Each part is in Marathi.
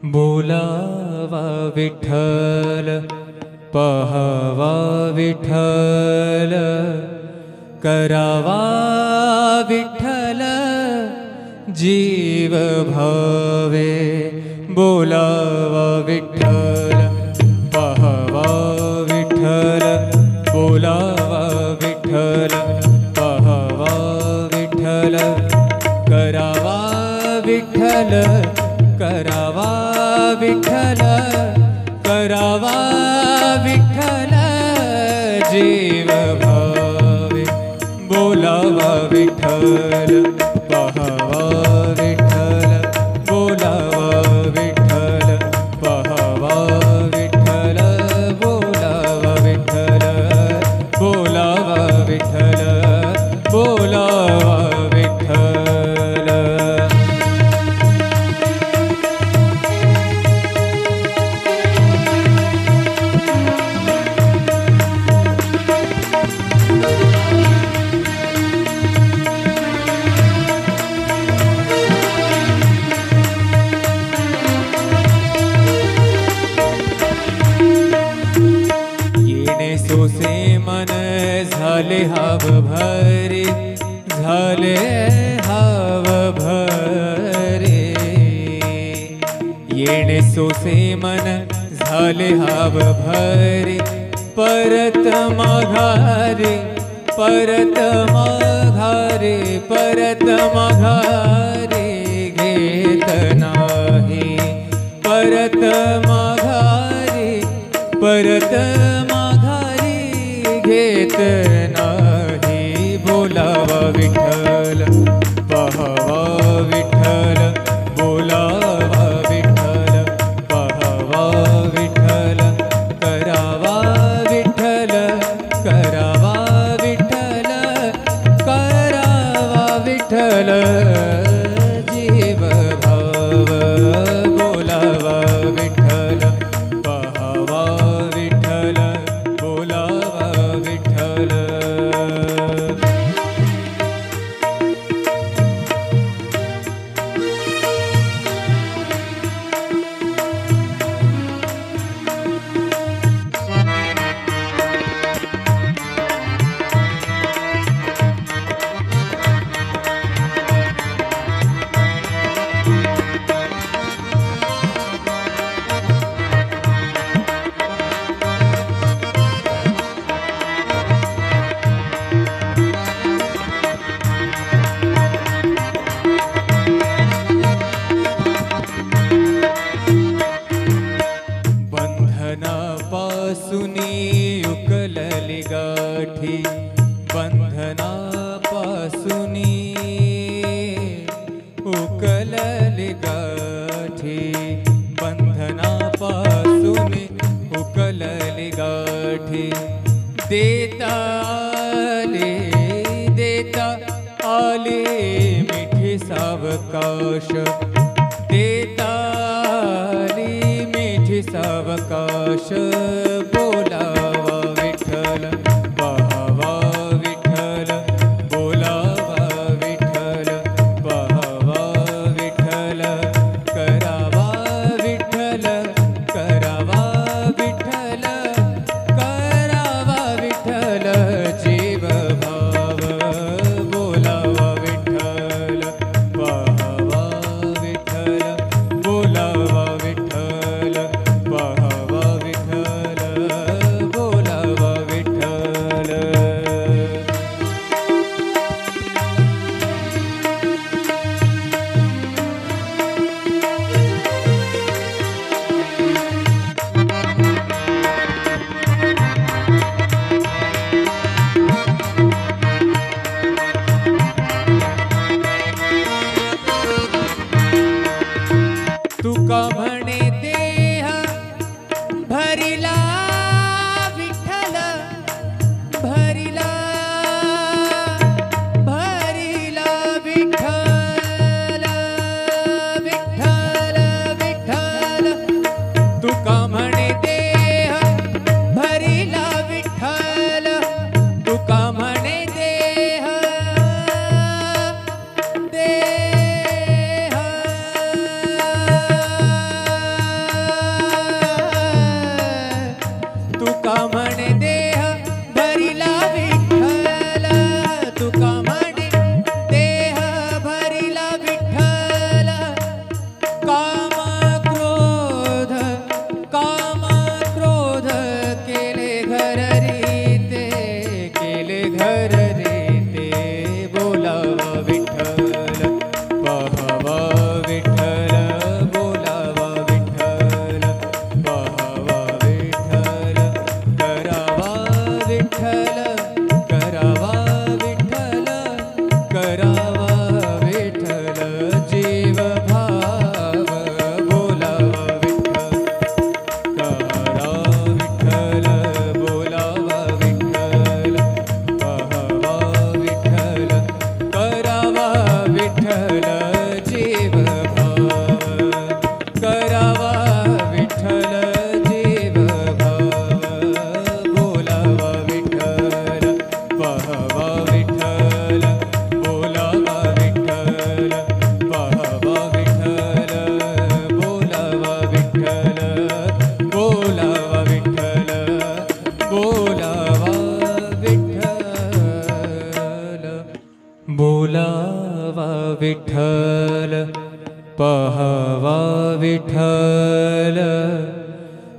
बोलावा विठ्ठल पहावा विठ्ठल करावा विठ्ठल जीव भावे बोलावा विठ्ठल पहावा विठ्ठल बोलावा विठ्ठल पहावा विठ्ठल करावा विठ्ठल करावा विठ्ठल करावा विठ्ठल जीव भावे बोलावा विठ्ठल पहावा विठ्ठल बोलावा विठ्ठल पहावा विठ्ठल बोलावा विठ्ठल बोलावा विठ्ठल बोलावा विठ्ठल। सोसे मन झाले हाव भरे झाले हाव भरे येणे सोसे मन झाले हाव भरे परत माघारे परत माघारे परत माघारे घेत नाही परत माघारे परत घेत नाही बोलावा विठ्ठल पहावा विठ्ठल बोलावा विठ्ठल पहावा विठ्ठल करावा विठ्ठल करावा विठ्ठल करावा विठ्ठल जीव भाव बोलावा विठ्ठल पहावा विठ्ठल बोलावा विठ्ठल। बंधनापासूनी उकलली गाठी बंधनापासूनी उकलली गाठी बंधनापासूनी उकलली गाठी देता आले मिठी सावकाश देता सावकाश बोलावा विठ्ठल पहावा विठ्ठल बोलावा विठ्ठल पहावा विठ्ठल करावा विठ्ठल करावा विठ्ठल करावा विठ्ठल जीव भाव बोलावा विठ्ठल पहावा विठ्ठल बोलावा विठ्ठल पहावा विठ्ठल बोलावा विठ्ठल। तुका म्हणे देह भरिला विठ्ठल भरिला भरिला विठ्ठल विठ्ठल विठ्ठल तुका म्हणे देह भरिला विठ्ठल तुका म्हणे देह देह विठ्ठल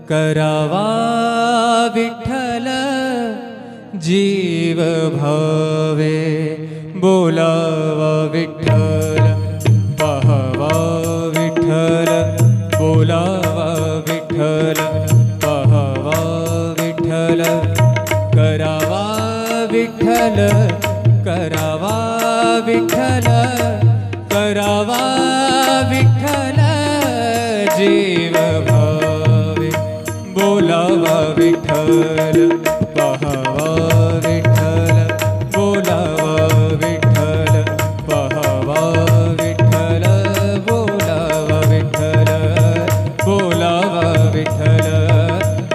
करावा विठ्ठल जीव भावे बोलावा विठ्ठल पाहावा विठ्ठल बोलावा विठ्ठल पाहावा विठ्ठल करावा विठ्ठल करावा विठ्ठल करावा विठ्ठल जीव भावे बोलावा विठ्ठल पाहावा विठ्ठल बोलावा विठ्ठल पाहावा विठ्ठल बोलावा विठ्ठल बोलावा विठ्ठल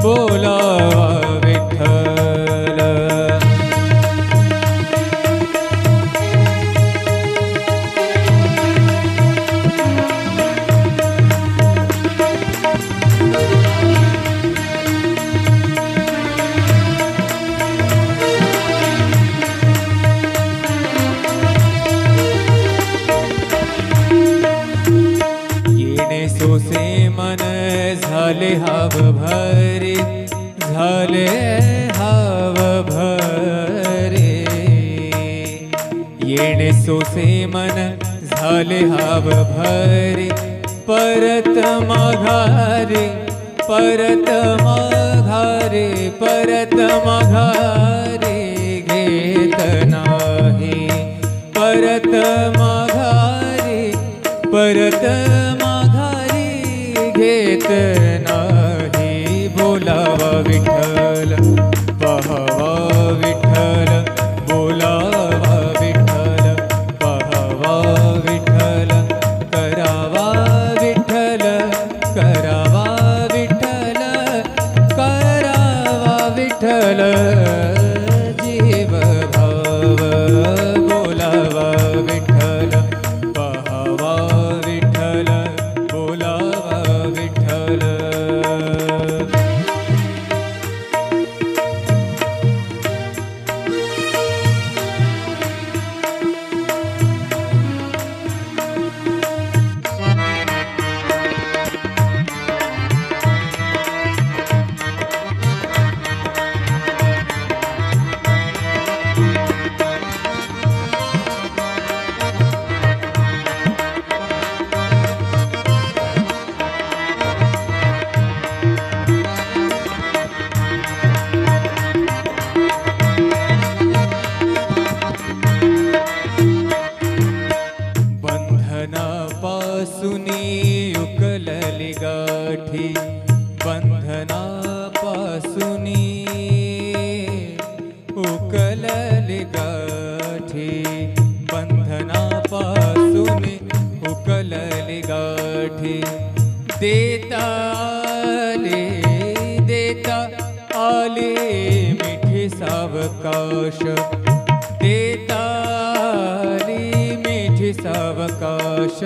बोलावा विठ्ठल. सोसे मन झाले हाव भरे झाले हाव भरे येणे सोसे मन झाले हाव भरे परत माघारे परत माघारे परत माघारे घेत नाही परत माघारे परत घेत नाही बोलावा विठ्ठल पाहावा विठ्ठल बोलावा विठ्ठल पाहावा विठ्ठल करावा विठ्ठल करावा विठ्ठल करावा विठ्ठल जीव भाव बोलावा विठ्ठल पाहावा विठ्ठल बोलावा विठ्ठल. बंधनापासुनी उकलली गाठी बंधनापासुनी उकलली गाठी बंधनापासुनी उकलली गाठी देता आले मिठी सावकाश देता सावकाश